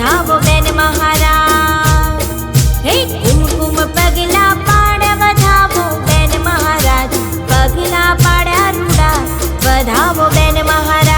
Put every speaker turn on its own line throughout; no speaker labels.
વધાવો બેન મહારાજ. હે કુમકુમ પગલા પાડ વધાવો બેન મહારાજ. પગલા પાડ્યા રૂડા વધાવો બેન મહારાજ.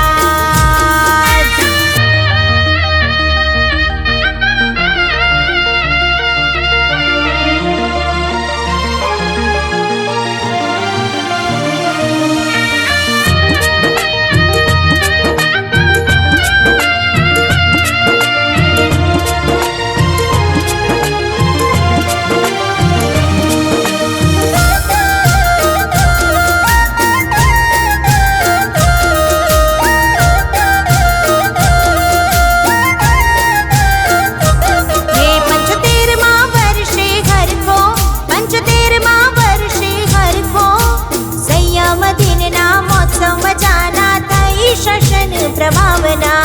શશન પ્રભાવના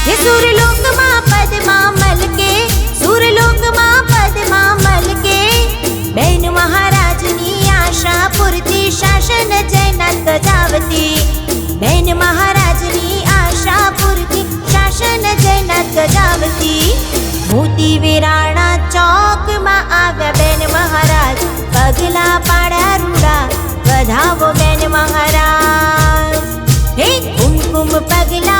હે સુરલોકમાં પદ્મા મલકે, સુરલોકમાં પદ્મા મલકે. બેન મહારાજની આશા પૂરતી શાસન જયનાથ ગજાવતી. બેન મહારાજની આશા પૂરતી શાસન જયનાથ ગજાવતી. મોતી વેરાણા ચોકમાં આવ્યા બેન મહારાજ. પગલા પાડ્યા રૂડા વધાવો બેન મહારાજ. હે કુમકુમ પગલા